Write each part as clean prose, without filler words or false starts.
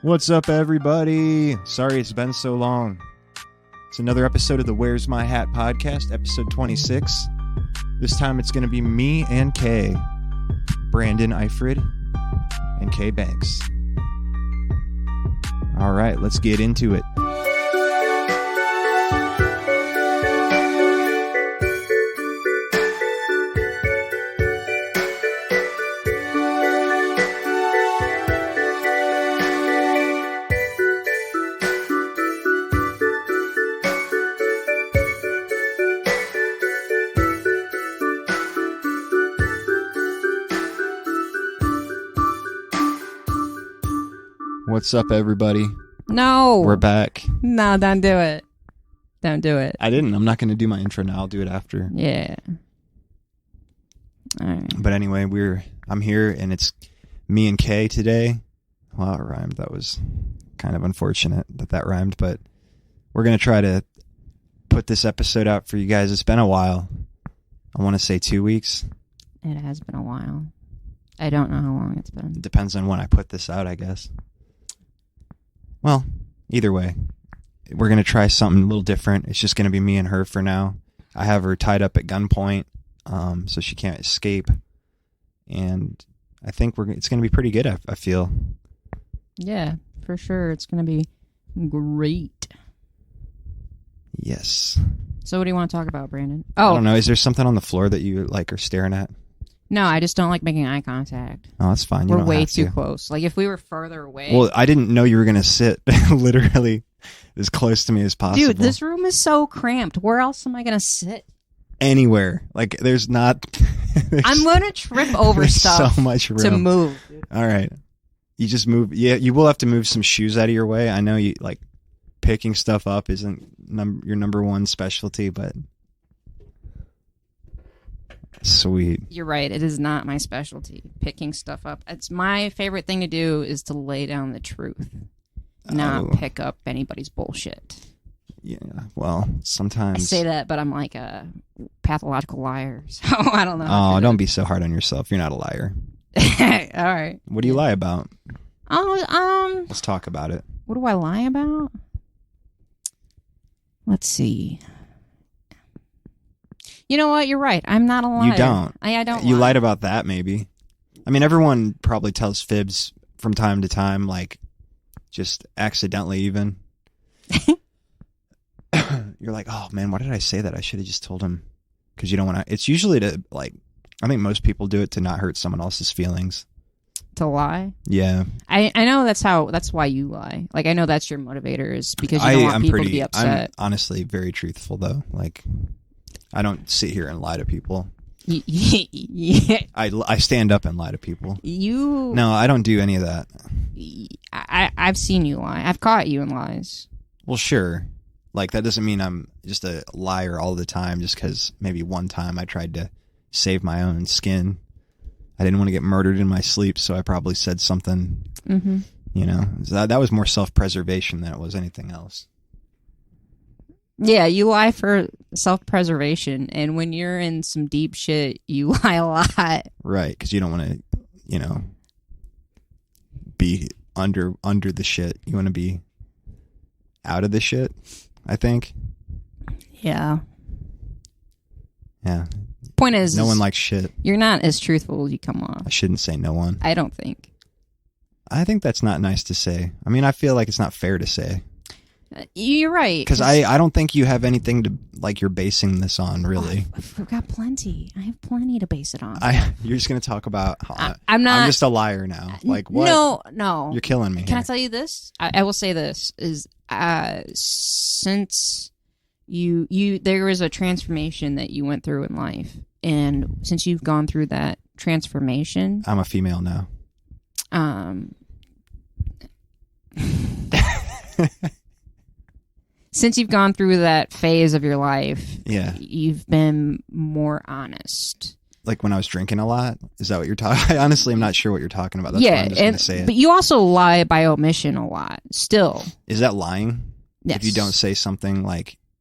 What's up, everybody? Sorry it's been so long. It's another episode of the Where's My Hat podcast, episode 26. This time it's going to be me and Kay, Branden Eifrid, and K.A.Y. Banks. All right, let's get into it. What's up, everybody? No. We're back. No, don't do it. Don't do it. I didn't. I'm not going to do my intro now. I'll do it after. Yeah. All right. But anyway, I'm here, and it's me and Kay today. Well, it rhymed. That was kind of unfortunate that rhymed, but we're going to try to put this episode out for you guys. It's been a while. I want to say 2 weeks. It has been a while. I don't know how long it's been. It depends on when I put this out, I guess. Well, either way, we're going to try something a little different. It's just going to be me and her for now. I have her tied up at gunpoint, so she can't escape. And I think it's going to be pretty good, I feel. Yeah, for sure. It's going to be great. Yes. So what do you want to talk about, Branden? I don't know. Is there something on the floor that you are staring at? No, I just don't like making eye contact. Oh, that's fine. We're way too close. Like, if we were further away... Well, I didn't know you were going to sit literally as close to me as possible. Dude, this room is so cramped. Where else am I going to sit? Anywhere. Like, there's not... I'm going to trip over stuff so much room to move. All right. You just move... Yeah, you will have to move some shoes out of your way. I know you, picking stuff up isn't your number one specialty, but... Sweet. You're right. It is not my specialty, picking stuff up. It's my favorite thing to do is to lay down the truth, not pick up anybody's bullshit. Yeah, well, sometimes... I say that, but I'm like a pathological liar, so I don't know. Oh, don't be so hard on yourself. You're not a liar. All right. What do you lie about? Oh, Let's talk about it. What do I lie about? Let's see. You know what? You're right. I'm not a liar. You don't. I don't. You lie. lied about that, maybe. I mean, everyone probably tells fibs from time to time, just accidentally even. You're like, oh, man, why did I say that? I should have just told him. Because you don't want to... It's usually to, I think most people do it to not hurt someone else's feelings. To lie? Yeah. I know that's why you lie. I know that's your motivator is because you don't want people to be upset. I'm honestly very truthful, though. I don't sit here and lie to people. Yeah. I stand up and lie to people. You... No, I don't do any of that. I've seen you lie. I've caught you in lies. Well, sure. That doesn't mean I'm just a liar all the time just because maybe one time I tried to save my own skin. I didn't want to get murdered in my sleep, so I probably said something, that was more self-preservation than it was anything else. Yeah, you lie for self-preservation, and when you're in some deep shit, you lie a lot. Right, because you don't want to, be under the shit. You want to be out of the shit, I think. Yeah. Yeah. Point is... No one likes shit. You're not as truthful as you come off. I shouldn't say no one. I don't think. I think that's not nice to say. I mean, I feel like it's not fair to say. You're right. Because I don't think you have anything to, you're basing this on, really. I've got plenty. I have plenty to base it on. You're just going to talk about... I'm not... I'm just a liar now. What? No. You're killing me. Can I tell you this? I will say this, is since there was a transformation that you went through in life, and since you've gone through that transformation... I'm a female now. Since you've gone through that phase of your life, yeah, you've been more honest. When I was drinking a lot? Is that what you're talking? I honestly am not sure what you're talking about. That's why I'm just going to say it. But you also lie by omission a lot, still. Is that lying? Yes. If you don't say something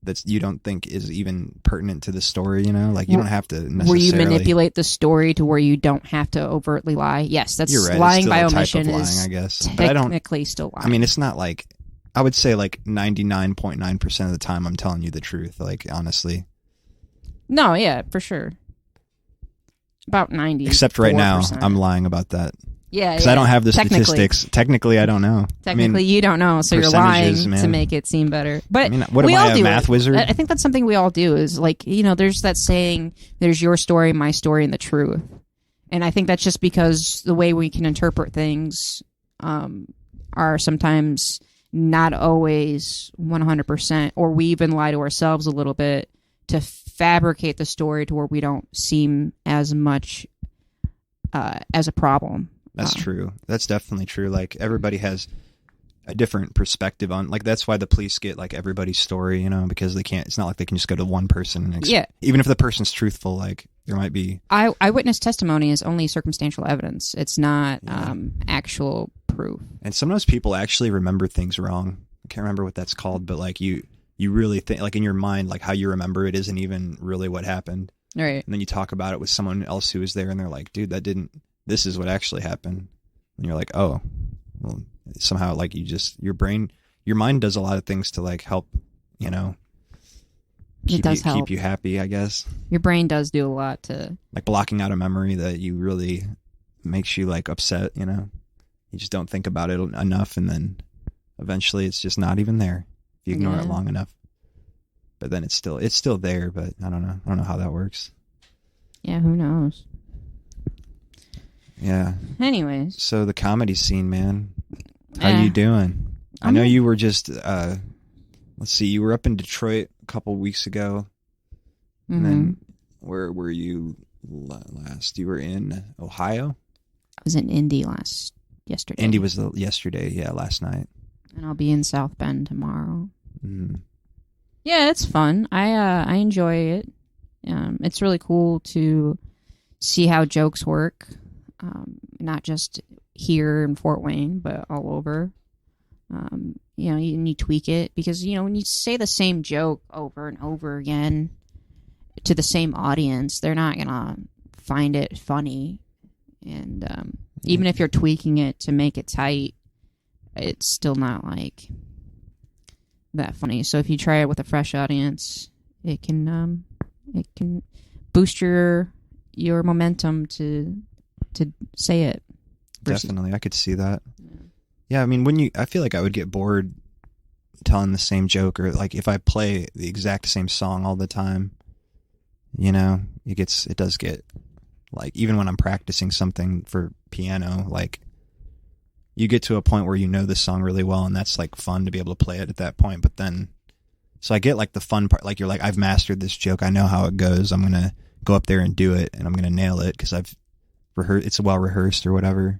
that you don't think is even pertinent to the story, you know? Like, you don't have to necessarily... Where you manipulate the story to where you don't have to overtly lie. Yes, that's You're right. lying it's by still omission a type of is lying, I guess. technically But I don't, still lying. I mean, it's not like... I would say like 99.9% of the time I'm telling you the truth, like, honestly. No, yeah, for sure. About 90. Except right now, I'm lying about that. Yeah, because I don't have the statistics. Technically, I don't know. Technically, you don't know, so you're lying to make it seem better. But I mean, what am I, a math wizard? I think that's something we all do. Is like, you know, there's that saying, "There's your story, my story, and the truth." And I think that's just because the way we can interpret things are sometimes not always 100%, or we even lie to ourselves a little bit to fabricate the story to where we don't seem as much as a problem. That's true. That's definitely true. Like, everybody has a different perspective on, like, that's why the police get like everybody's story, you know, because they can't, it's not like they can just go to one person and even if the person's truthful, like, there might be eyewitness testimony is only circumstantial evidence. It's not actual proof. And sometimes people actually remember things wrong. I can't remember what that's called, but like you really think, like, in your mind, like, how you remember it isn't even really what happened. Right. And then you talk about it with someone else who was there and they're like, dude, this is what actually happened. And you're like, oh, well, somehow, like, your mind does a lot of things to, like, help, you know, keep you happy, I guess. Your brain does do a lot to, like, blocking out a memory that you really makes you, like, upset, you know. You just don't think about it enough, and then eventually it's just not even there if you ignore it long enough. But then it's still there, but I don't know how that works. Yeah, who knows? Yeah. Anyways. So the comedy scene, man. How you doing? I know you were just, let's see, you were up in Detroit a couple weeks ago. Mm-hmm. And then where were you last? You were in Ohio? I was in Indy yesterday. Indy was yesterday, last night. And I'll be in South Bend tomorrow. Mm-hmm. Yeah, it's fun. I enjoy it. It's really cool to see how jokes work. Not just here in Fort Wayne, but all over. You know, you tweak it because, you know, when you say the same joke over and over again to the same audience, they're not gonna find it funny. And even if you're tweaking it to make it tight, it's still not like that funny. So if you try it with a fresh audience, it can boost your momentum to say it. Definitely, I could see that. Yeah, I mean, I feel like I would get bored telling the same joke, or like if I play the exact same song all the time, you know, it does get, like, even when I'm practicing something for piano, like, you get to a point where you know the song really well, and that's like fun to be able to play it at that point. But then, so I get like the fun part, like, you're like, I've mastered this joke, I know how it goes, I'm gonna go up there and do it, and I'm gonna nail it because I've rehearsed, it's well rehearsed or whatever.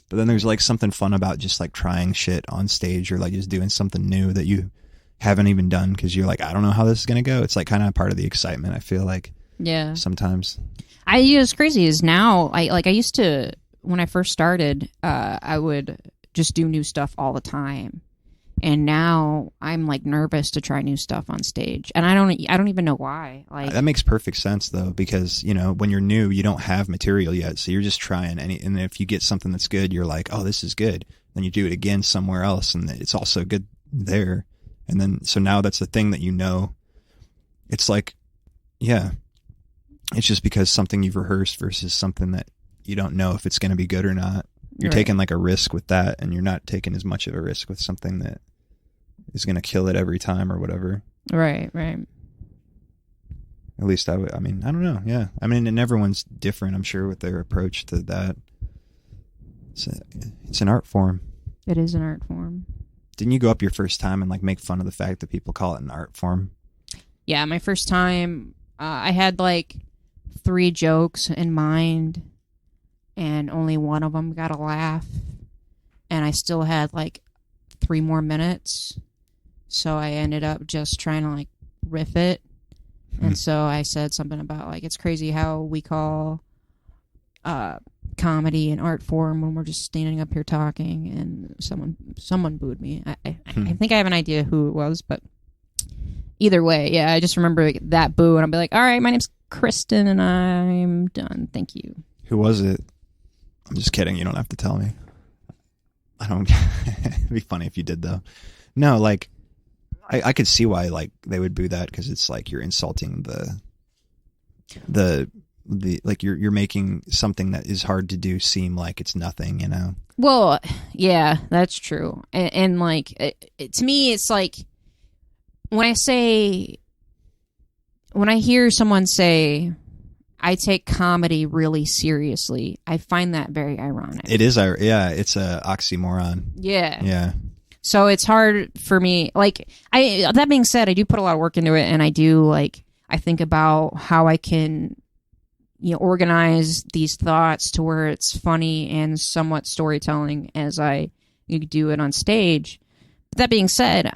But then there's like something fun about just like trying shit on stage, or like just doing something new that you haven't even done because you're like, I don't know how this is gonna go. It's like kind of part of the excitement, I feel like. Yeah. Sometimes. It's crazy is now, I used to, when I first started, I would just do new stuff all the time. And now I'm like nervous to try new stuff on stage, and I don't even know why. Like, that makes perfect sense though, because, you know, when you're new, you don't have material yet, so you're just trying. And if you get something that's good, you're like, oh, this is good. Then you do it again somewhere else, and it's also good there. And then so now that's the thing that, you know, it's like, yeah, it's just because something you've rehearsed versus something that you don't know if it's going to be good or not. You're taking like a risk with that, and you're not taking as much of a risk with something that is going to kill it every time or whatever. Right. At least I mean, I don't know. Yeah. I mean, and everyone's different, I'm sure, with their approach to that. It's an art form. It is an art form. Didn't you go up your first time and like make fun of the fact that people call it an art form? Yeah, my first time, I had like 3 jokes in mind, and only one of them got a laugh, and I still had like 3 more minutes, so I ended up just trying to like riff it. And so I said something about like, it's crazy how we call comedy an art form when we're just standing up here talking, and someone booed me. I think I have an idea who it was, but either way, yeah, I just remember that boo, and I'll be like, all right, my name's Kristen, and I'm done. Thank you. Who was it? I'm just kidding. You don't have to tell me. I don't. It'd be funny if you did, though. No, like, I could see why, like, they would boo that, because it's like you're insulting the like you're making something that is hard to do seem like it's nothing, you know? Well, yeah, that's true. And like, to me, it's like, when I hear someone say, I take comedy really seriously, I find that very ironic. It is, yeah, it's a oxymoron. Yeah. Yeah. So it's hard for me. Like, that being said, I do put a lot of work into it, and I think about how I can, organize these thoughts to where it's funny and somewhat storytelling as I do it on stage. But that being said,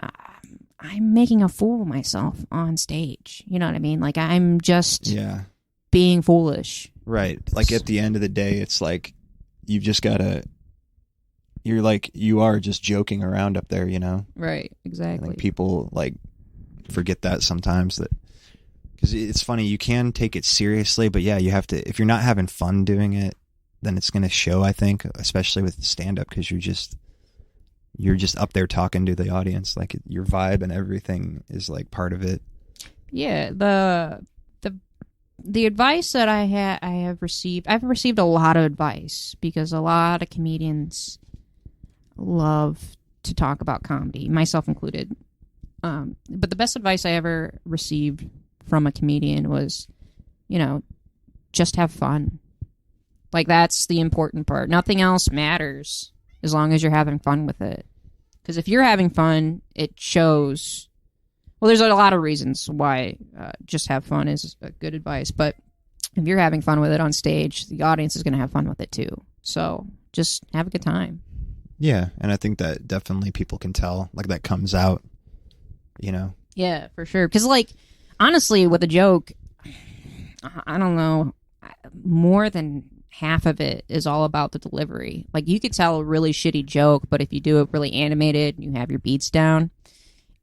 I'm making a fool of myself on stage. You know what I mean? Like, I'm just being foolish. Right. Like, at the end of the day, it's like you've just got to... You're like, you are just joking around up there, you know? Right, exactly. Like, people, like, forget that sometimes, that... Because it's funny, you can take it seriously, but yeah, you have to... If you're not having fun doing it, then it's going to show, I think, especially with stand-up, because you're just up there talking to the audience. Like, your vibe and everything is, like, part of it. Yeah, the advice that I've received a lot of advice, because a lot of comedians love to talk about comedy, myself included. But the best advice I ever received from a comedian was, just have fun. Like, that's the important part. Nothing else matters as long as you're having fun with it. Because if you're having fun, it shows. Well, there's a lot of reasons why just have fun is good advice. But if you're having fun with it on stage, the audience is going to have fun with it too. So just have a good time. Yeah, and I think that definitely people can tell. Like, that comes out, Yeah, for sure. Because, like, honestly, with a joke, I don't know, more than half of it is all about the delivery. Like, you could tell a really shitty joke, but if you do it really animated and you have your beats down,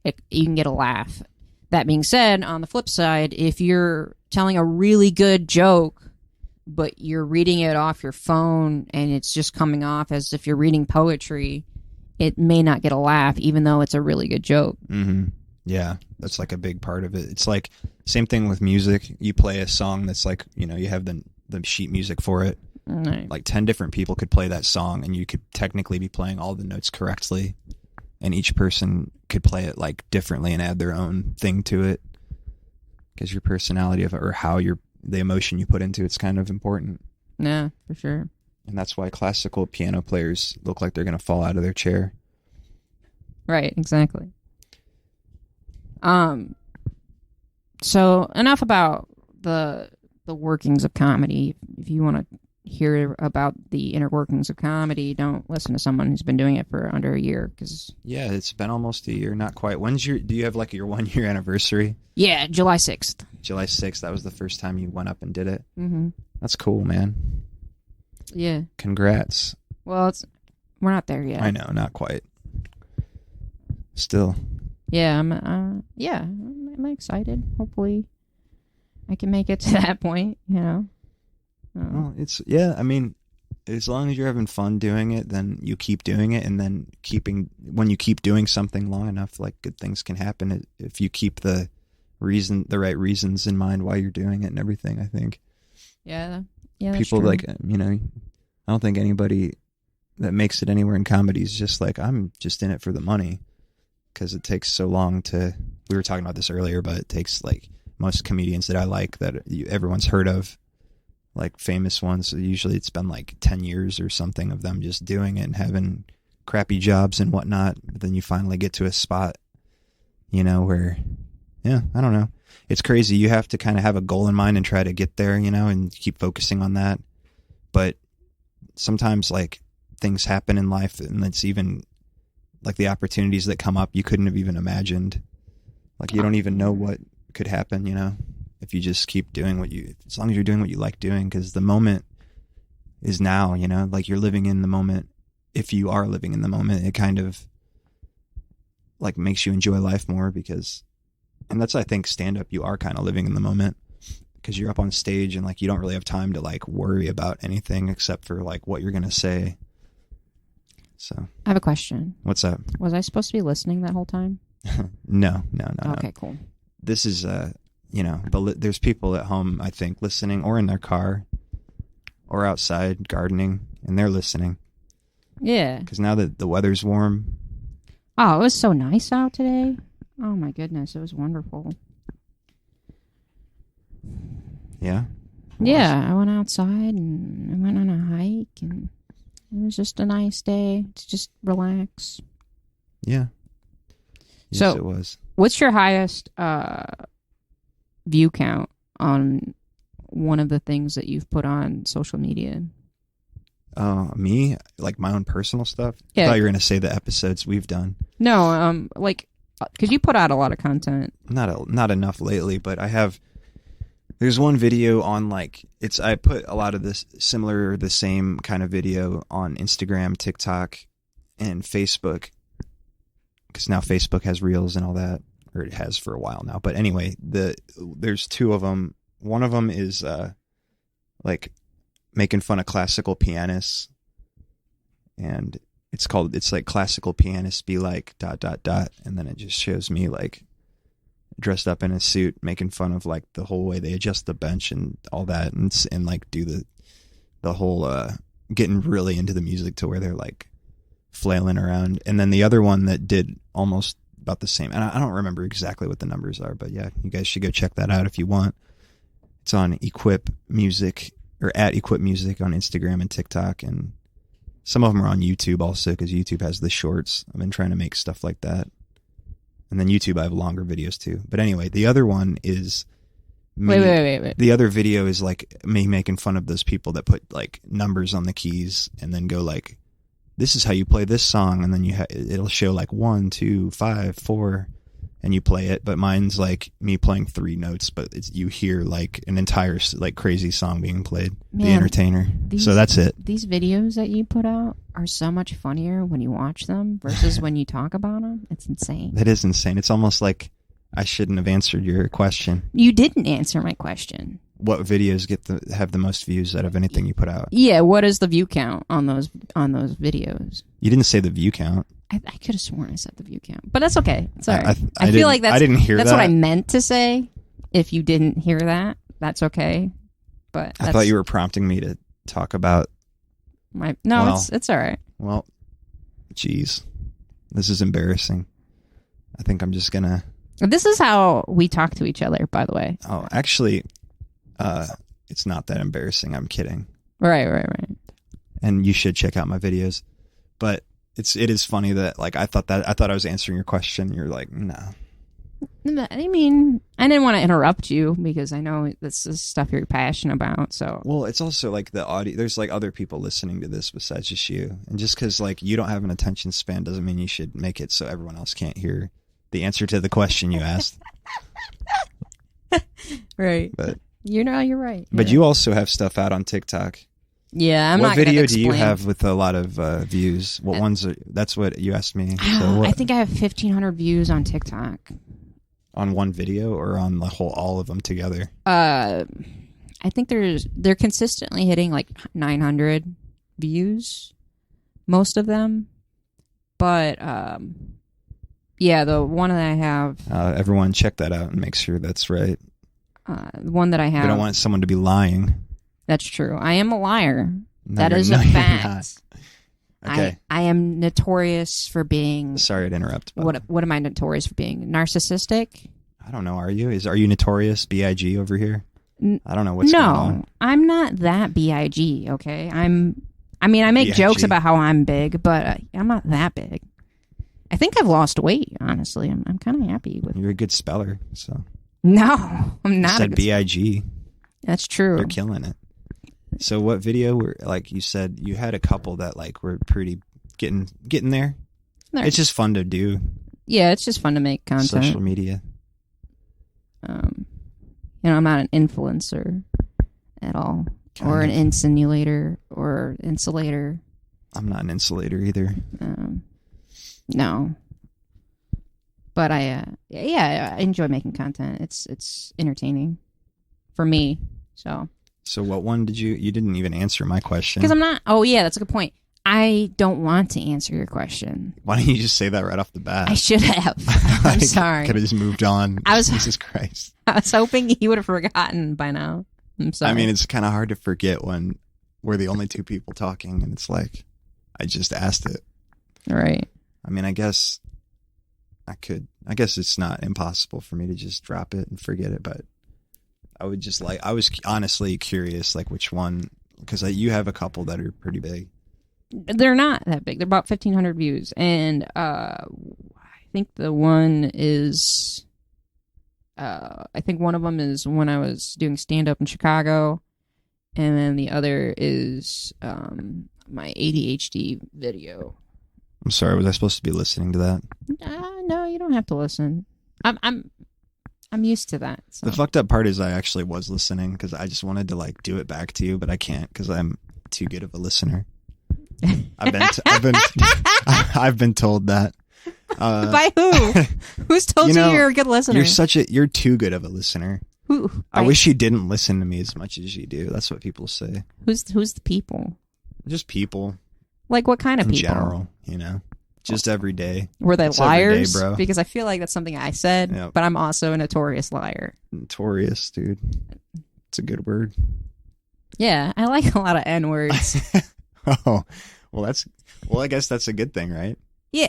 you can get a laugh. That being said, on the flip side, if you're telling a really good joke, but you're reading it off your phone and it's just coming off as if you're reading poetry, it may not get a laugh, even though it's a really good joke. Mm-hmm. Yeah, that's like a big part of it. It's like, same thing with music. You play a song that's like, you have the sheet music for it. Right. Like 10 different people could play that song, and you could technically be playing all the notes correctly, and each person could play it like differently and add their own thing to it, because your personality of it, or how the emotion you put into it's kind of important. Yeah, for sure. And that's why classical piano players look like they're going to fall out of their chair. Right, exactly. So enough about the workings of comedy. If you want to hear about the inner workings of comedy, don't listen to someone who's been doing it for under a year. Yeah, it's been almost a year, not quite. Do you have like your 1 year anniversary? Yeah, July 6th. July 6th, that was the first time you went up and did it? Mm-hmm. That's cool, man. Yeah. Congrats. Well, we're not there yet. I know, not quite. Still. Yeah, I'm excited. Hopefully I can make it to that point, Well, I mean, as long as you're having fun doing it, then you keep doing it, and then when you keep doing something long enough, like, good things can happen if you keep the right reasons in mind why you're doing it and everything, I think. Yeah, people true. Like, I don't think anybody that makes it anywhere in comedy is just like, I'm just in it for the money, because it takes so long we were talking about this earlier, but it takes, like, most comedians that I like that everyone's heard of, like famous ones, usually it's been like 10 years or something of them just doing it and having crappy jobs and whatnot. But then you finally get to a spot, where, I don't know. It's crazy. You have to kind of have a goal in mind and try to get there, and keep focusing on that. But sometimes, like, things happen in life, and it's even like the opportunities that come up you couldn't have even imagined. Like, you don't even know what could happen, if you just keep doing as long as you're doing what you like doing, because the moment is now, like, you're living in the moment. If you are living in the moment, it kind of, like, makes you enjoy life more, because And that's, I think, stand-up, you are kind of living in the moment because you're up on stage and, like, you don't really have time to, like, worry about anything except for, like, what you're going to say. So. I have a question. What's up? Was I supposed to be listening that whole time? No. Okay, cool. This is, but there's people at home, I think, listening or in their car or outside gardening, and they're listening. Yeah. Because now that the weather's warm. Oh, it was so nice out today. Oh, my goodness. It was wonderful. Yeah? Yeah, I went outside and I went on a hike, and it was just a nice day to just relax. Yeah. Yes, So, it was. What's your highest view count on one of the things that you've put on social media? Me? Like my own personal stuff? Yeah. I thought you were going to say the episodes we've done. No, because you put out a lot of content. Not enough lately, but I have. There's one video on, like, I put a lot of this similar, the same kind of video on Instagram, TikTok, and Facebook. Because now Facebook has Reels and all that, or it has for a while now. But anyway, there's two of them. One of them is like making fun of classical pianists, and it's like classical pianists be like ... and then it just shows me, like, dressed up in a suit making fun of, like, the whole way they adjust the bench and all that, and like do the whole getting really into the music to where they're like flailing around. And then the other one that did almost about the same, and I don't remember exactly what the numbers are, but yeah, you guys should go check that out if you want. It's on EQwip Music, or at EQwip Music on Instagram and TikTok, and some of them are on YouTube also, because YouTube has the shorts. I've been trying to make stuff like that. And then YouTube, I have longer videos too. But anyway, the other one is me. Wait. The other video is like me making fun of those people that put, like, numbers on the keys and then go like, this is how you play this song. And then it'll show like 1, 2, 5, 4, and you play it. But mine's like me playing 3 notes, but you hear like an entire, like, crazy song being played. Man, The Entertainer. So that's it. These videos that you put out are so much funnier when you watch them versus when you talk about them. It's insane. That is insane. It's almost like I shouldn't have answered your question. You didn't answer my question. What videos have the most views out of anything you put out? Yeah, what is the view count on those videos? You didn't say the view count. I could have sworn I said the view count, but that's okay. It's all right. I feel like I didn't hear that's that. what I meant to say. If you didn't hear that, that's okay. But I thought you were prompting me to talk about it's all right. Well, geez, this is embarrassing. I think I'm just gonna. This is how we talk to each other, by the way. Oh, actually, it's not that embarrassing. I'm kidding. Right. And you should check out my videos, but it is funny that, like, I thought I was answering your question. You're like, no. I mean, I didn't want to interrupt you because I know this is stuff you're passionate about. So, well, it's also like the audio. There's like other people listening to this besides just you, and just because like you don't have an attention span doesn't mean you should make it so everyone else can't hear the answer to the question you asked. Right. But you're right. But you also have stuff out on TikTok. Yeah, What video do you have with a lot of views? What ones? That's what you asked me. So I think I have 1,500 views on TikTok. On one video or on the whole, all of them together? I think they're consistently hitting like 900 views, most of them. But yeah, the one that I have. Everyone, check that out and make sure that's right. The one that I have. We don't want someone to be lying. That's true. I am a liar. No, that is a fact. Okay. I am notorious for being. Sorry to interrupt. What am I notorious for being? Narcissistic? I don't know. Are you? Are you notorious BIG over here? I don't know what's going on. No, I'm not that BIG. Okay, I make BIG. jokes about how I'm big, but I'm not that big. I think I've lost weight. Honestly, I'm kind of happy with. You're a good speller, so. No, I'm not. You said BIG. That's true. You're killing it. So what video were, like you said, you had a couple that like were pretty getting there? It's just fun to do. Yeah, it's just fun to make content. Social media. I'm not an influencer at all. Or an insinuator or insulator. I'm not an insulator either. No. But I enjoy making content. It's entertaining for me. So what one did you didn't even answer my question. Because I'm not. Oh yeah, that's a good point. I don't want to answer your question. Why don't you just say that right off the bat? I should have. I'm sorry. Could have just moved on. Jesus Christ. I was hoping you would have forgotten by now. I'm sorry. I mean, it's kind of hard to forget when we're the only two people talking, and it's like, I just asked it. Right. I mean, I guess it's not impossible for me to just drop it and forget it, but I was honestly curious, like which one, because you have a couple that are pretty big. They're not that big. They're about 1,500 views, and I think the one is, I think one of them is when I was doing stand-up in Chicago, and then the other is my ADHD video. I'm sorry, was I supposed to be listening to that? No, you don't have to listen. I'm used to that. So. The fucked up part is I actually was listening because I just wanted to like do it back to you, but I can't because I'm too good of a listener. I've been told that. By who? Who's told you you're a good listener? You're too good of a listener. Who? I wish you didn't listen to me as much as you do. That's what people say. Who's the people? Just people. Like what kind of people? In general, just every day. Were they liars? Day, bro. Because I feel like that's something I said, Yep. but I'm also a notorious liar. Notorious, dude. It's a good word. Yeah, I like a lot of N-words. Oh, I guess that's a good thing, right? Yeah.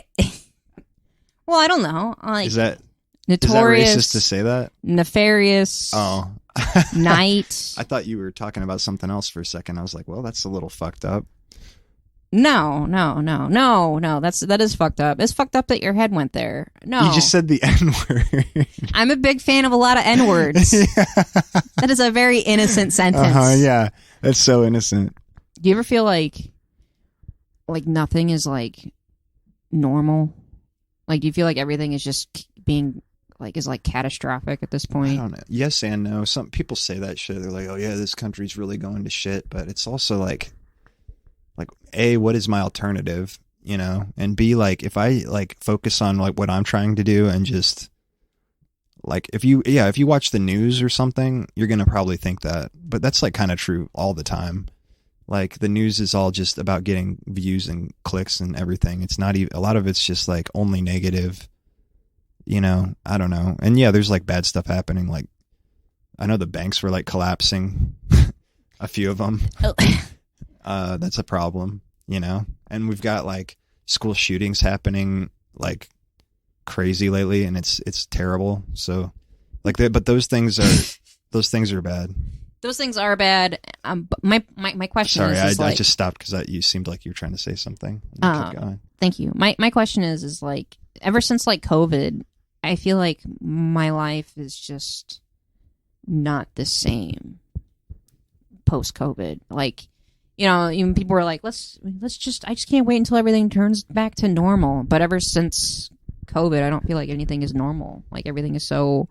Well, I don't know. Like, is that notorious? Is that racist to say that? Nefarious. Oh. Night. I thought you were talking about something else for a second. I was like, well, that's a little fucked up. No. That is fucked up. It's fucked up that your head went there. No. You just said the N-word. I'm a big fan of a lot of N-words. Yeah. That is a very innocent sentence. Yeah. That's so innocent. Do you ever feel like nothing is like normal? Like, do you feel like everything is just being like is like catastrophic at this point? I don't know. Yes and no. Some people say that shit. They're like, oh yeah, this country's really going to shit. But it's also like A, what is my alternative? And B, like if I like focus on like what I'm trying to do and just like if you watch the news or something, you're gonna probably think that. But that's like kind of true all the time. Like the news is all just about getting views and clicks and everything. It's not even, a lot of it's just like only negative, I don't know. And yeah, there's like bad stuff happening. Like I know the banks were like collapsing, a few of them. That's a problem, and we've got like school shootings happening like crazy lately, and it's terrible. So like, but those things are bad. Those things are bad. My question Sorry, is I just stopped because you seemed like you were trying to say something. Keep going. Thank you. My question is like, ever since like COVID, I feel like my life is just not the same post COVID. Like, even people were like, I just can't wait until everything turns back to normal. But ever since COVID, I don't feel like anything is normal. Like everything is so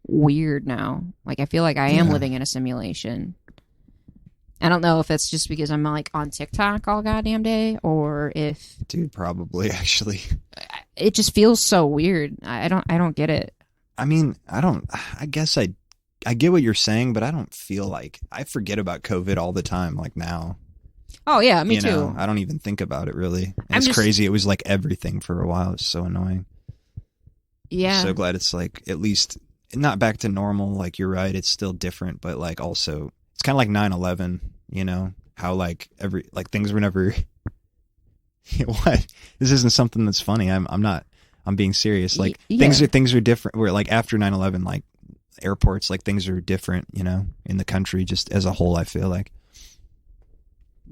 weird now. Like I feel like I am living in a simulation. I don't know if it's just because I'm like on TikTok all goddamn day, or if dude, probably actually. It just feels so weird. I don't get it. I mean, I guess I get what you're saying, but I don't feel like I forget about COVID all the time. Like now. Oh yeah, me too. I don't even think about it really. And it's crazy. It was like everything for a while. It's so annoying. Yeah. I'm so glad it's like at least not back to normal. Like you're right. It's still different, but like also it's kind of like 9/11, how like things were never, what? This isn't something that's funny. I'm being serious. Like things are different. Where like after 9/11, like airports, like things are different, in the country just as a whole, I feel like.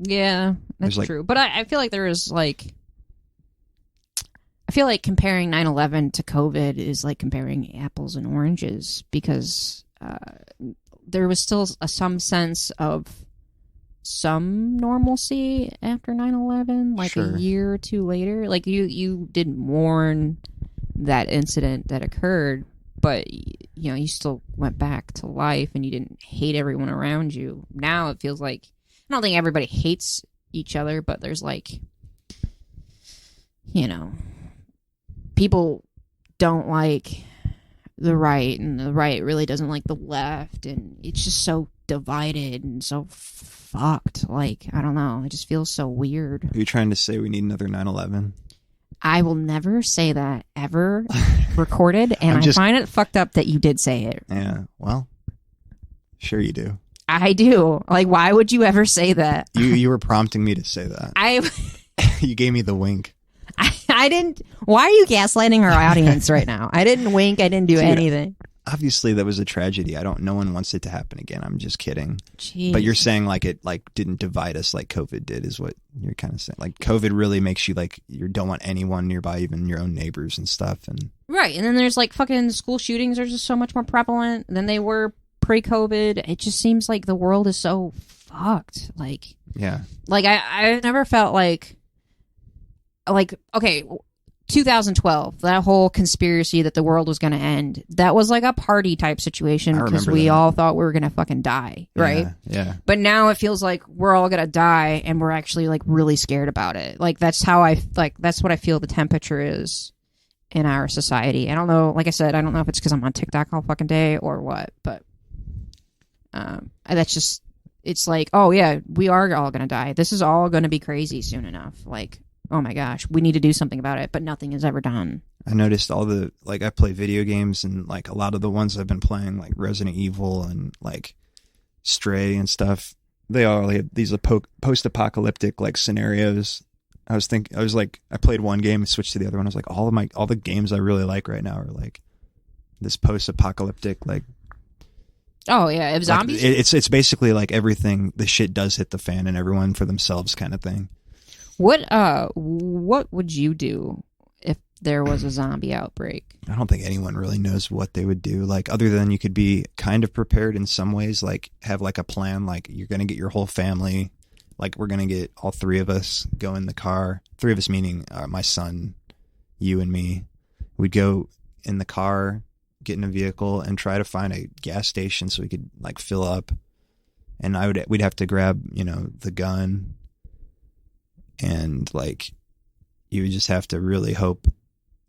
Yeah, that's true. But I feel like there is like, I feel like comparing 9/11 to COVID is like comparing apples and oranges, because there was still some sense of some normalcy after 9/11, like sure. A year or two later. Like you didn't mourn that incident that occurred, but you still went back to life and you didn't hate everyone around you. Now it feels like, I don't think everybody hates each other, but there's like, people don't like the right, and the right really doesn't like the left, and it's just so divided and so fucked. Like, I don't know. It just feels so weird. Are you trying to say we need another 9/11? I will never say that ever recorded, and I find it fucked up that you did say it. Yeah, well, sure you do. I do. Like, why would you ever say that? You were prompting me to say that. You gave me the wink. I didn't. Why are you gaslighting our audience right now? I didn't wink. I didn't do anything. Obviously, that was a tragedy. No one wants it to happen again. I'm just kidding. Jeez. But you're saying like it didn't divide us like COVID did, is what you're kind of saying. Like COVID really makes you like you don't want anyone nearby, even your own neighbors and stuff. And right. And then there's like fucking school shootings are just so much more prevalent than they were pre-COVID. It just seems like the world is so fucked. Like, yeah. Like I never felt like okay, 2012, that whole conspiracy that the world was going to end, that was like a party type situation because we all thought we were going to fucking die, right? Yeah. But now it feels like we're all going to die and we're actually like really scared about it. Like that's what I feel the temperature is in our society. I don't know, like I said, I don't know if it's because I'm on TikTok all fucking day or what, but that's just, it's like, oh yeah, we are all going to die. This is all going to be crazy soon enough. Like, oh my gosh, we need to do something about it, but nothing is ever done. I noticed I play video games, and like a lot of the ones I've been playing, like Resident Evil and like Stray and stuff, they all have these post-apocalyptic like scenarios. I played one game and switched to the other one. I was like, all the games I really like right now are like this post-apocalyptic, like, oh yeah, if zombies. Like, it's basically like everything, the shit does hit the fan and everyone for themselves kind of thing. What would you do if there was a zombie outbreak? I don't think anyone really knows what they would do. Like, other than you could be kind of prepared in some ways, like have like a plan, like you're going to get your whole family, like we're going to get all three of us go in the car. Three of us meaning my son, you and me. We'd go in the car, get in a vehicle and try to find a gas station so we could like fill up. And we'd have to grab, the gun. And like, you would just have to really hope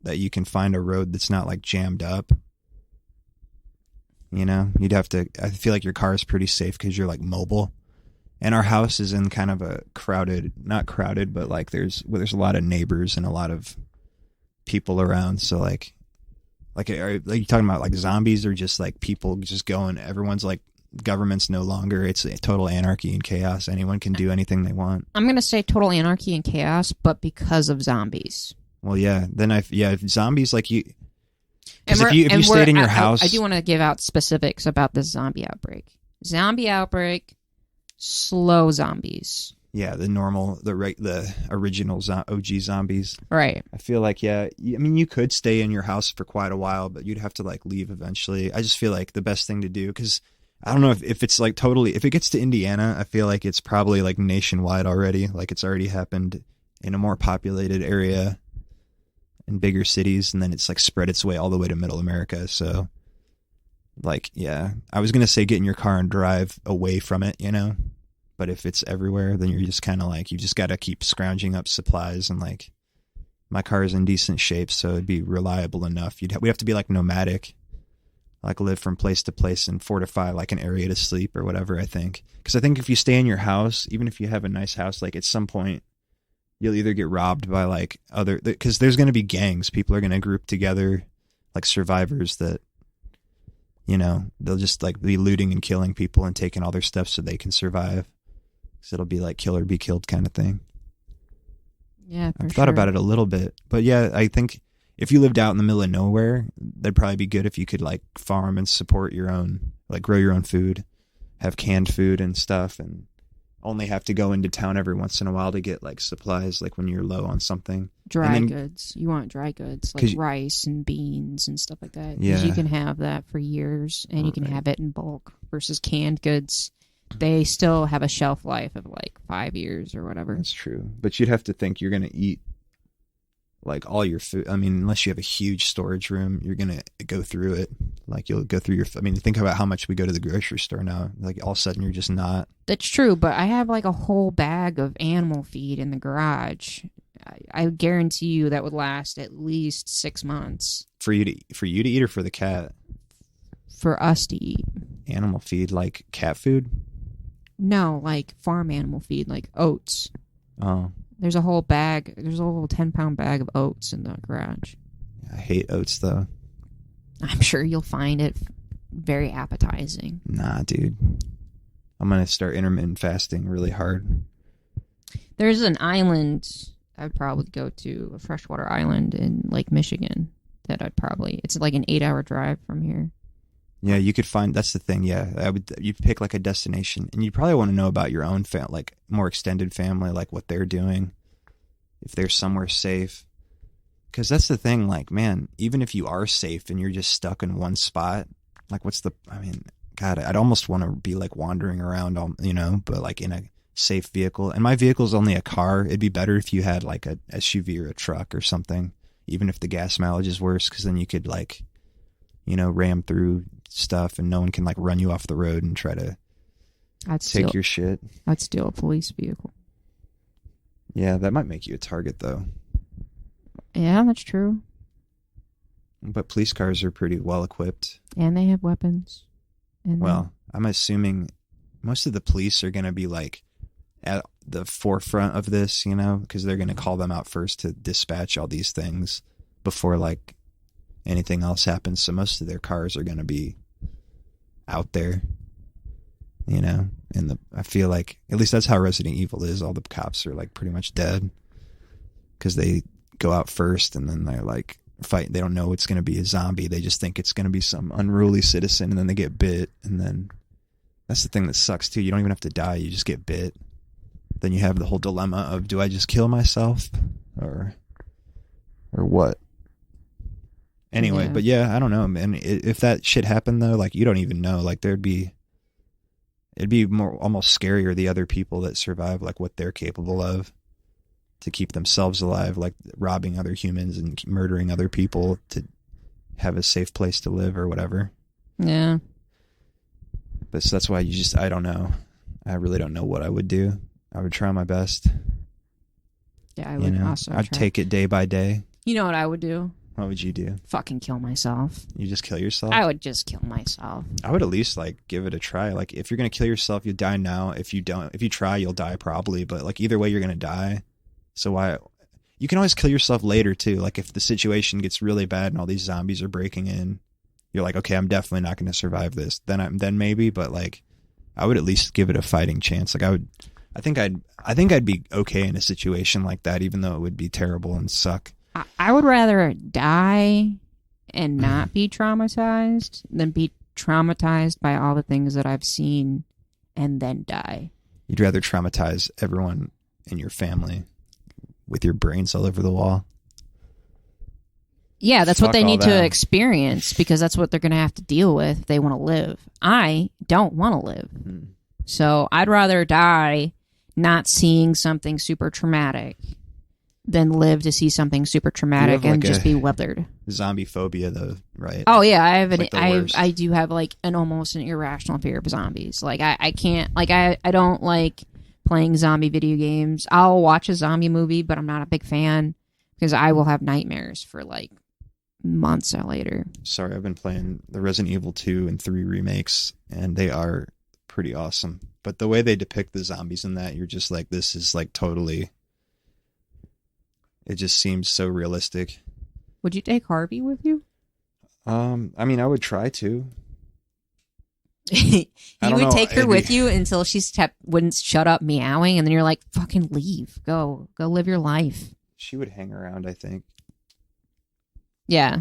that you can find a road that's not like jammed up. You'd have to, I feel like your car is pretty safe because you're like mobile. And our house is in kind of a not crowded, but like there's a lot of neighbors and a lot of people around. So like are you talking about like zombies or just like people just going, everyone's like, government's no longer, it's a total anarchy and chaos. Anyone can do anything they want. I'm going to say total anarchy and chaos, but because of zombies. Well, yeah. Then if zombies like you, because if you stayed in your house. I do want to give out specifics about this zombie outbreak. Zombie outbreak, slow zombies. Yeah, the original OG zombies. Right. I feel like, yeah, you could stay in your house for quite a while, but you'd have to like leave eventually. I just feel like the best thing to do, because I don't know if it's like totally, if it gets to Indiana, I feel like it's probably like nationwide already. Like it's already happened in a more populated area in bigger cities, and then it's like spread its way all the way to middle America. So like, yeah, I was going to say get in your car and drive away from it, but if it's everywhere, then you're just kind of like, you just got to keep scrounging up supplies. And like, my car is in decent shape, so it'd be reliable enough. We'd have to be like nomadic, like live from place to place and fortify like an area to sleep or whatever, I think. Because I think if you stay in your house, even if you have a nice house, like at some point you'll either get robbed by like because there's going to be gangs. People are going to group together like survivors that, they'll just like be looting and killing people and taking all their stuff so they can survive. So it'll be like kill or be killed kind of thing. Yeah, I've thought about it a little bit. But yeah, I think if you lived out in the middle of nowhere, that'd probably be good if you could like farm and support your own, like grow your own food, have canned food and stuff, and only have to go into town every once in a while to get like supplies, like when you're low on something. Goods. You want dry goods, like rice and beans and stuff like that. Yeah. Because you can have that for years and you can have it in bulk versus canned goods. They still have a shelf life of like 5 years or whatever. That's true. But you'd have to think you're going to eat like all your food. I mean, unless you have a huge storage room, you're going to go through it. Like you'll go through think about how much we go to the grocery store now. Like all of a sudden you're just not. That's true. But I have like a whole bag of animal feed in the garage. I guarantee you that would last at least 6 months. For you to eat or for the cat? For us to eat. Animal feed, like cat food? No, like farm animal feed, like oats. Oh. There's a whole bag. There's a whole 10-pound bag of oats in the garage. I hate oats, though. I'm sure you'll find it very appetizing. Nah, dude. I'm going to start intermittent fasting really hard. There's an island I'd probably go to, a freshwater island in Lake Michigan that it's like an 8-hour drive from here. Yeah, you could find, that's the thing, yeah. You'd pick like a destination, and you'd probably want to know about your own, like more extended family, like what they're doing, if they're somewhere safe. Because that's the thing, like, man, even if you are safe and you're just stuck in one spot, like God, I'd almost want to be like wandering around, but like in a safe vehicle. And my vehicle's only a car. It'd be better if you had like a SUV or a truck or something, even if the gas mileage is worse, because then you could like, ram through stuff and no one can like run you off the road and try to take your shit. I'd steal a police vehicle. Yeah, that might make you a target though. Yeah, that's true. But police cars are pretty well equipped. And they have weapons. Well, I'm assuming most of the police are going to be like at the forefront of this, because they're going to call them out first to dispatch all these things before like anything else happens. So most of their cars are going to be out there, and I feel like at least that's how Resident Evil is. All the cops are like pretty much dead because they go out first and then they're like fight. They don't know it's going to be a zombie. They just think it's going to be some unruly citizen, and then they get bit. And then that's the thing that sucks too. You don't even have to die. You just get bit. Then you have the whole dilemma of, do I just kill myself or what? Anyway, But yeah, I don't know, man. If that shit happened though, like you don't even know, like it'd be more almost scarier, the other people that survive, like what they're capable of to keep themselves alive, like robbing other humans and murdering other people to have a safe place to live or whatever. Yeah. But so that's why I don't know. I really don't know what I would do. I would try my best. Yeah, I would also I'd take it day by day. You know what I would do? What would you do? Fucking kill myself. You just kill yourself? I would just kill myself. I would at least like give it a try. Like if you're going to kill yourself, you die now. If you try, you'll die probably, but like either way you're going to die. So why? You can always kill yourself later too. Like if the situation gets really bad and all these zombies are breaking in, you're like, okay, I'm definitely not going to survive this. Then maybe, but like I would at least give it a fighting chance. Like I think I'd be okay in a situation like that, even though it would be terrible and suck. I would rather die and not be traumatized than be traumatized by all the things that I've seen and then die. You'd rather traumatize everyone in your family with your brains all over the wall? Yeah, that's what they need to experience, because that's what they're going to have to deal with if they want to live. I don't want to live. So I'd rather die not seeing something super traumatic than live to see something super traumatic and just be weathered. Zombie phobia, though, right? Oh yeah, I do have like almost an irrational fear of zombies. Like I can't, like I don't like playing zombie video games. I'll watch a zombie movie, but I'm not a big fan because I will have nightmares for like months later. Sorry, I've been playing the Resident Evil 2 and 3 remakes, and they are pretty awesome. But the way they depict the zombies in that, you're just like, this is like totally... It just seems so realistic. Would you take Harvey with you? I mean, I would try to. You would take her with you until she wouldn't shut up meowing, and then you're like, fucking leave. Go live your life. She would hang around, I think. Yeah.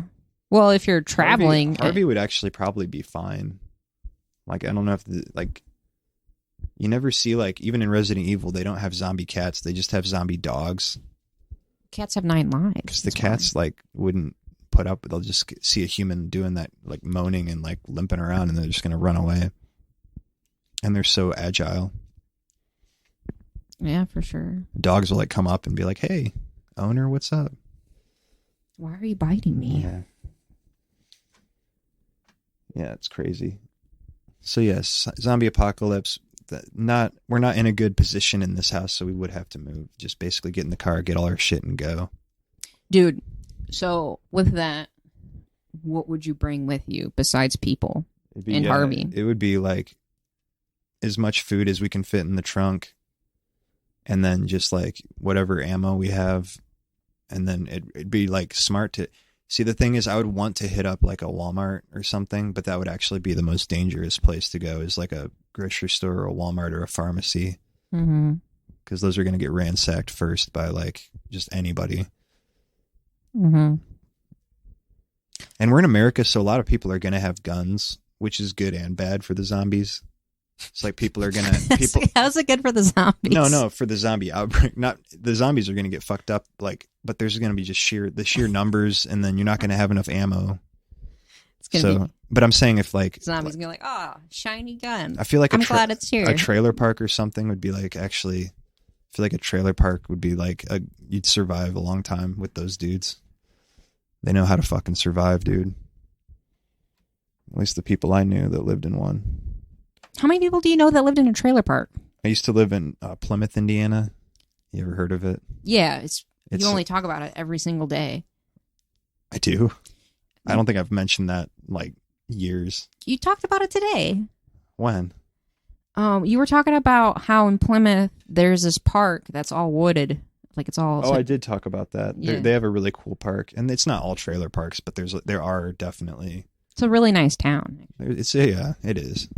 Well, if you're traveling... Harvey would actually probably be fine. Like, I don't know if... you never see, like, even in Resident Evil, they don't have zombie cats. They just have zombie dogs. Cats have 9 lives. Because the cats, like, wouldn't put up... They'll just see a human doing that, like, moaning and, like, limping around, and they're just going to run away. And they're so agile. Yeah, for sure. Dogs will, like, come up and be like, hey, owner, what's up? Why are you biting me? Yeah, it's crazy. So, yes, zombie apocalypse. We're not in a good position in this house, so we would have to move. Just basically get in the car, get all our shit, and go. Dude, so with that, what would you bring with you besides people It'd be, in Harvey? It would be like as much food as we can fit in the trunk, and then just like whatever ammo we have, and then it'd be like smart to see. The thing is, I would want to hit up like a Walmart or something, but that would actually be the most dangerous place to go, is like a grocery store or a Walmart or a pharmacy, because those are going to get ransacked first by like just anybody. And we're in America, so a lot of people are going to have guns, which is good and bad for the zombies. It's like people are gonna How's it good for the zombies? No, for the zombie outbreak. Not the zombies are gonna get fucked up, like, but there's gonna be just sheer numbers, and then you're not gonna have enough ammo. It's gonna be, but I'm saying if like zombies gonna be like, oh, shiny gun. I feel like I'm glad it's here. A trailer park or something would be like, actually, I feel like a trailer park would be like you'd survive a long time with those dudes. They know how to fucking survive, dude. At least the people I knew that lived in one. How many people do you know that lived in a trailer park? I used to live in Plymouth, Indiana. You ever heard of it? Yeah, you only talk about it every single day. I do. I don't think I've mentioned that like years. You talked about it today. When? You were talking about how in Plymouth there's this park that's all wooded. Like it's all. Oh, I did talk about that. Yeah. They have a really cool park, and it's not all trailer parks, but there are definitely. It's a really nice town. It is.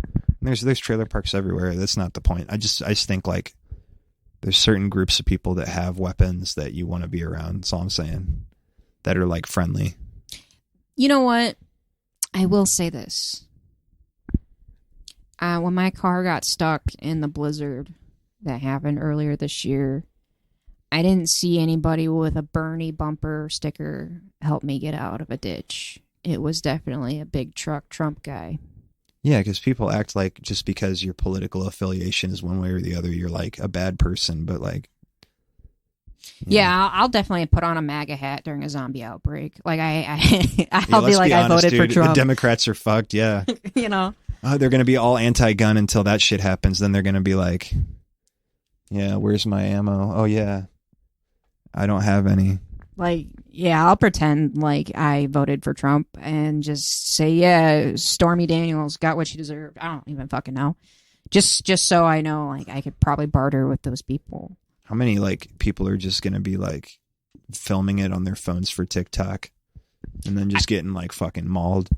There's trailer parks everywhere. That's not the point. I just think like there's certain groups of people that have weapons that you want to be around. That's all I'm saying. That are like friendly. You know what? I will say this. When my car got stuck in the blizzard that happened earlier this year, I didn't see anybody with a Bernie bumper sticker help me get out of a ditch. It was definitely a big truck Trump guy. Yeah, because people act like just because your political affiliation is one way or the other, you're like a bad person. But like, yeah, I'll definitely put on a MAGA hat during a zombie outbreak. Like I'll be like, I voted for Trump. The Democrats are fucked. Yeah, you know, they're gonna be all anti-gun until that shit happens. Then they're gonna be like, yeah, where's my ammo? Oh yeah, I don't have any. Like, yeah, I'll pretend like I voted for Trump and just say, yeah, Stormy Daniels got what she deserved. I don't even fucking know. Just so I know, like, I could probably barter with those people. How many, like, people are just going to be, like, filming it on their phones for TikTok and then just getting, like, fucking mauled?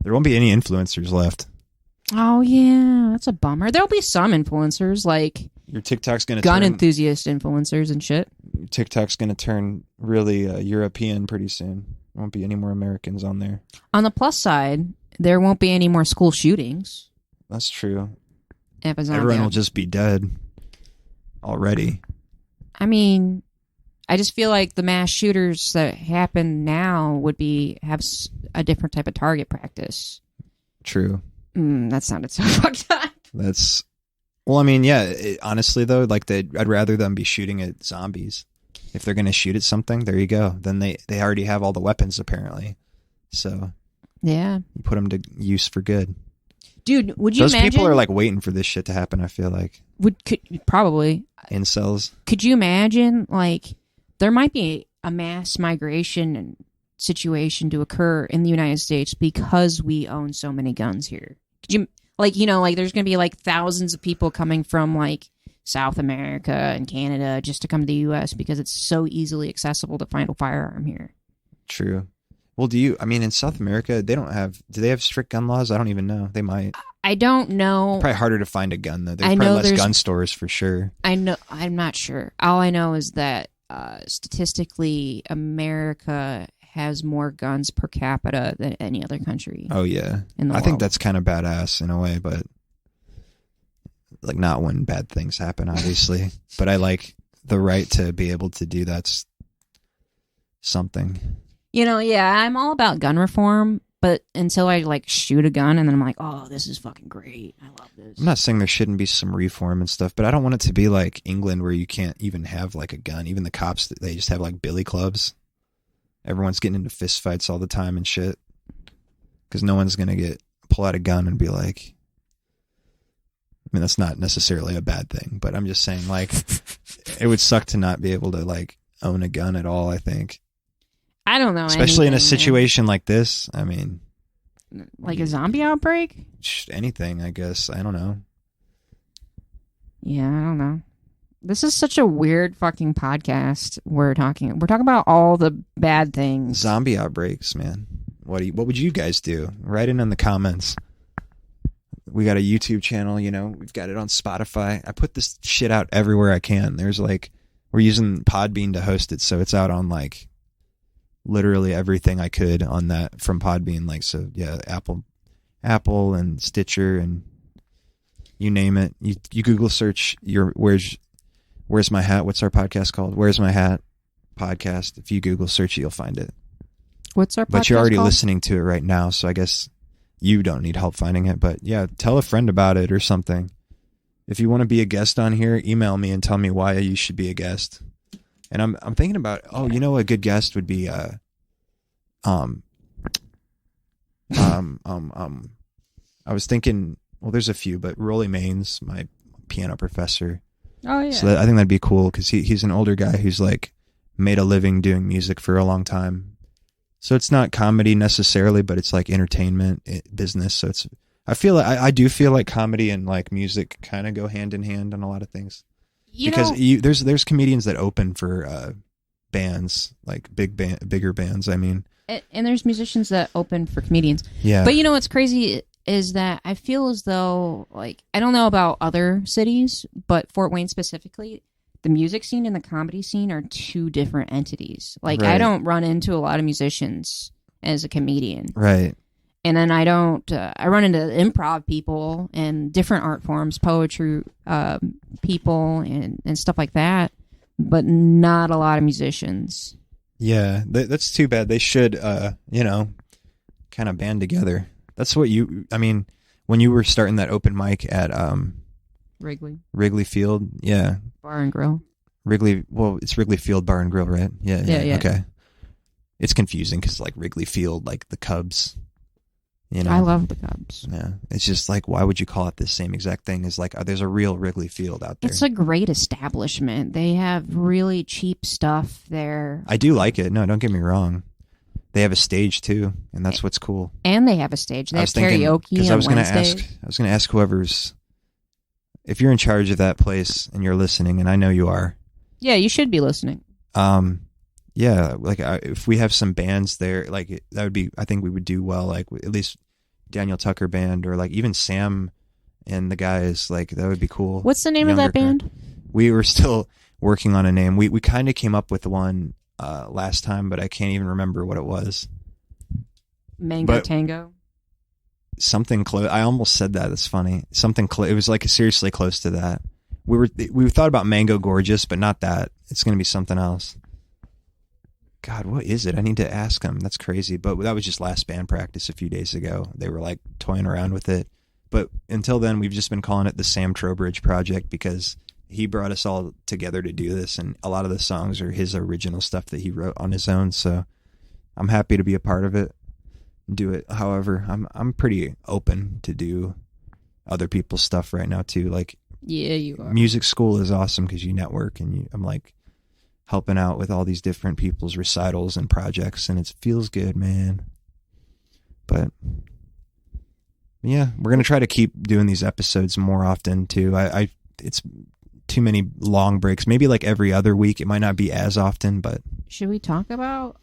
There won't be any influencers left. Oh, yeah, that's a bummer. There'll be some influencers, like... Your TikTok's going to gun enthusiast influencers and shit. TikTok's going to turn really European pretty soon. There won't be any more Americans on there. On the plus side, there won't be any more school shootings. That's true. Everyone will just be dead already. I mean, I just feel like the mass shooters that happen now would have a different type of target practice. True. That sounded so fucked up. Well, I mean, yeah, honestly, though, like I'd rather them be shooting at zombies. If they're going to shoot at something, there you go. Then they already have all the weapons, apparently. So, yeah. You put them to use for good. Dude, would you imagine... Those people are, like, waiting for this shit to happen, I feel like. Probably. Incels. Could you imagine, like, there might be a mass migration situation to occur in the United States because we own so many guns here? Could you... Like, you know, like there's going to be like thousands of people coming from like South America and Canada just to come to the U.S. because it's so easily accessible to find a firearm here. True. Well, in South America, do they have strict gun laws? I don't even know. They might. I don't know. Probably harder to find a gun, though. There's probably less gun stores for sure. I know. I'm not sure. All I know is that statistically, America has more guns per capita than any other country. Oh yeah, I think that's kind of badass in a way, but like not when bad things happen, obviously. But I like the right to be able to do that's something. You know, yeah, I'm all about gun reform, but until I like shoot a gun and then I'm like, oh, this is fucking great. I love this. I'm not saying there shouldn't be some reform and stuff, but I don't want it to be like England where you can't even have like a gun. Even the cops, they just have like billy clubs. Everyone's getting into fist fights all the time and shit. Because no one's going to pull out a gun and be like... I mean, that's not necessarily a bad thing, but I'm just saying, like, it would suck to not be able to, like, own a gun at all, I think. I don't know. Especially in a anything, situation like this. I mean, man. Like a zombie outbreak? anything, I guess. I don't know. Yeah, I don't know. This is such a weird fucking podcast. We're talking about all the bad things. Zombie outbreaks, man. What would you guys do? Write in the comments. We got a YouTube channel, we've got it on Spotify. I put this shit out everywhere I can. We're using Podbean to host it, so it's out on like literally everything I could on that from Podbean. Like, so yeah, Apple and Stitcher and you name it. You Google search Where's My Hat? What's our podcast called? Where's My Hat podcast. If you Google search it, you'll find it. What's our podcast But you're already called? listening to it right now, so I guess you don't need help finding it. But yeah, tell a friend about it or something. If you want to be a guest on here, email me and tell me why you should be a guest. And I'm thinking about, a good guest would be I was thinking, well, there's a few, but Rolly Maines, my piano professor. Oh yeah. So I think that'd be cool because he's an older guy who's like made a living doing music for a long time. So it's not comedy necessarily, but it's like entertainment business. So I do feel like comedy and like music kind of go hand in hand on a lot of things. There's comedians that open for bands, like bigger bands. I mean, and there's musicians that open for comedians. Yeah. But what's crazy is that I feel as though, like, I don't know about other cities, but Fort Wayne specifically, the music scene and the comedy scene are two different entities. Like, Right. I don't run into a lot of musicians as a comedian. Right. And then I run into improv people and different art forms, poetry people and stuff like that, but not a lot of musicians. Yeah, that's too bad. They should, kind of band together. That's what when you were starting that open mic at Wrigley Field, yeah. Bar and Grill. It's Wrigley Field Bar and Grill, right? Yeah. Yeah. Okay. It's confusing because like Wrigley Field, like the Cubs, I love the Cubs. Yeah. It's just like, why would you call it the same exact thing as like, there's a real Wrigley Field out there. It's a great establishment. They have really cheap stuff there. I do like it. No, don't get me wrong. They have a stage too, and that's what's cool. And they have a stage. They have karaoke on Wednesdays. I was going to ask whoever's, if you're in charge of that place and you're listening, and I know you are. Yeah, you should be listening. Yeah, like if we have some bands there, like that would be, I think we would do well. Like at least Daniel Tucker band, or like even Sam and the guys. Like that would be cool. What's the name of that band? We were still working on a name. We kind of came up with one last time, but I can't even remember what it was. Tango. Something close. I almost said that. That's funny. Something close. It was like seriously close to that. We thought about Mango Gorgeous, but not that. It's going to be something else. God, what is it? I need to ask them. That's crazy. But that was just last band practice a few days ago. They were like toying around with it. But until then, we've just been calling it the Sam Trowbridge Project because he brought us all together to do this. And a lot of the songs are his original stuff that he wrote on his own. So I'm happy to be a part of it. Do it. However, I'm pretty open to do other people's stuff right now too. Like, yeah, you are. Music school is awesome because you network and I'm like helping out with all these different people's recitals and projects, and it feels good, man. But yeah, we're gonna try to keep doing these episodes more often too. It's too many long breaks. Maybe like every other week. It might not be as often, but should we talk about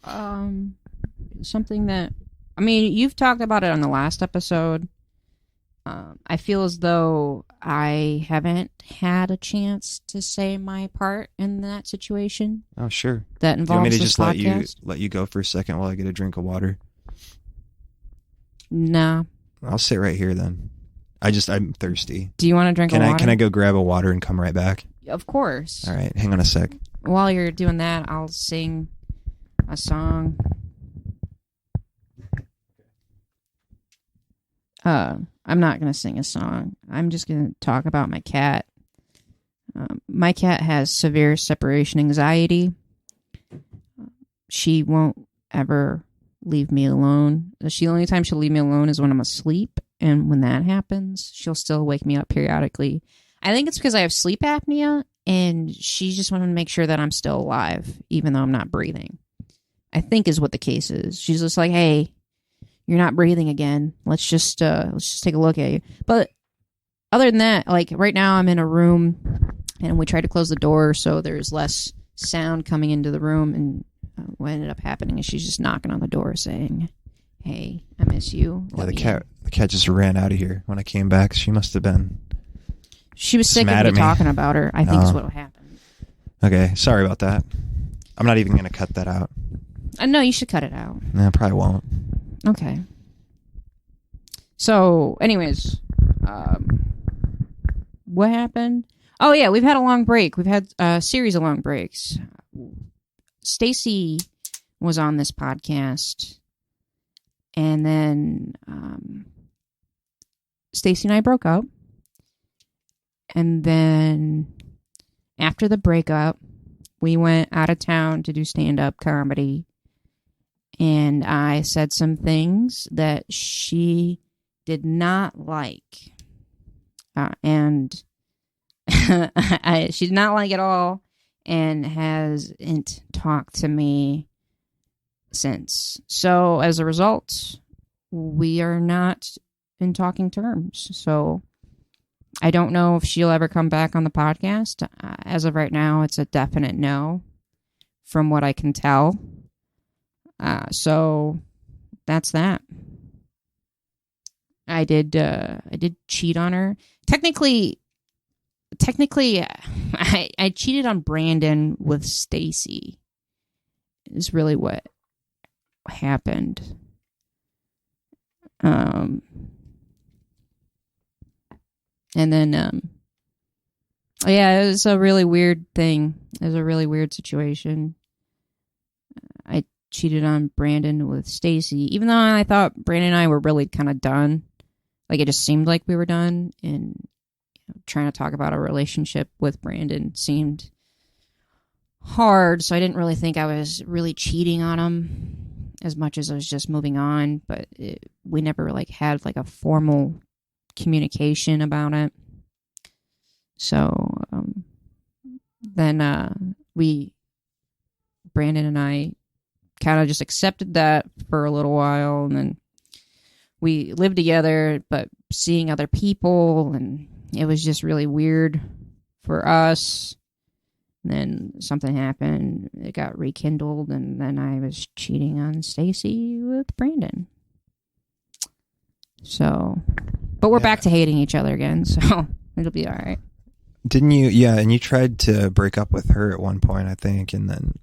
something that? I mean, you've talked about it on the last episode. I feel as though I haven't had a chance to say my part in that situation. Oh, sure. That involves Do you want me to this just podcast. let you go for a second while I get a drink of water? Nah. I'll sit right here then. I'm thirsty. Do you want to drink water? Can I go grab a water and come right back? Of course. All right, hang on a sec. While you're doing that, I'll sing a song. I'm not going to sing a song. I'm just going to talk about my cat. My cat has severe separation anxiety. She won't ever leave me alone. The only time she'll leave me alone is when I'm asleep. And when that happens, she'll still wake me up periodically. I think it's because I have sleep apnea, and she just wanted to make sure that I'm still alive, even though I'm not breathing. I think is what the case is. She's just like, hey, you're not breathing again. Let's just take a look at you. But other than that, like right now I'm in a room and we tried to close the door so there's less sound coming into the room. And what ended up happening is she's just knocking on the door saying, hey, I miss you. Yeah, the cat just ran out of here when I came back. She must have been. She was sick of me talking about her, I think is what happened. Okay, sorry about that. I'm not even going to cut that out. No, you should cut it out. No, I probably won't. Okay. So, anyways, what happened? Oh, yeah, we've had a long break. We've had a series of long breaks. Stacy was on this podcast, and then Stacy and I broke up. And then after the breakup, we went out of town to do stand-up comedy. And I said some things that she did not like. And she did not like at all and hasn't talked to me since. So as a result, we are not in talking terms. So I don't know if she'll ever come back on the podcast. As of right now, it's a definite no from what I can tell. So that's that. I did cheat on her. Technically, I cheated on Branden with Stacy. Is really what happened. And then, yeah, it was a really weird thing. It was a really weird situation. I cheated on Branden with Stacy, even though I thought Branden and I were really kind of done. Like, it just seemed like we were done, and trying to talk about a relationship with Branden seemed hard, so I didn't really think I was really cheating on him as much as I was just moving on, but we never had a formal communication about it. So then Branden and I kind of just accepted that for a little while, and then we lived together, but seeing other people, and it was just really weird for us. And then something happened, it got rekindled, and then I was cheating on Stacy with Branden. So, but we're back to hating each other again, so it'll be all right. Didn't you? Yeah, and you tried to break up with her at one point, I think, and then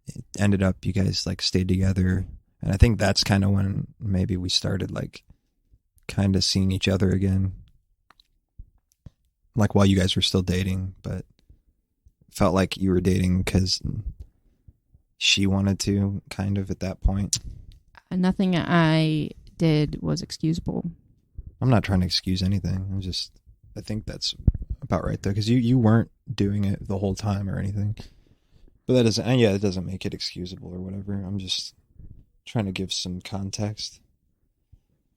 it ended up you guys stayed together. And I think that's kind of when maybe we started kind of seeing each other again. While you guys were still dating, but it felt like you were dating because she wanted to, kind of, at that point. Nothing I did was excusable. I'm not trying to excuse anything. I think that's about right, though, because you weren't doing it the whole time or anything. But that doesn't, and yeah, it doesn't make it excusable or whatever. I'm just trying to give some context.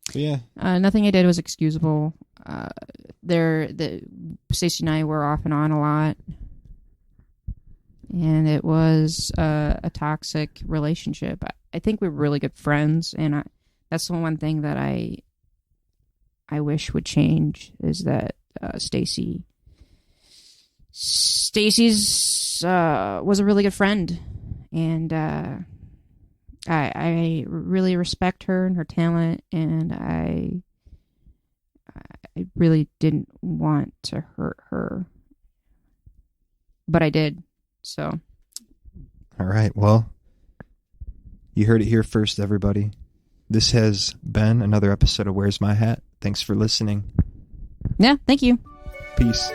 But yeah. Nothing I did was excusable. Stacey and I were off and on a lot. And it was a toxic relationship. I think we were really good friends, and that's the one thing that I wish would change is that Stacy's was a really good friend, and I really respect her and her talent, and I really didn't want to hurt her, but I did. So, all right. Well, you heard it here first, everybody. This has been another episode of Where's My Hat. Thanks for listening. Yeah, thank you. Peace.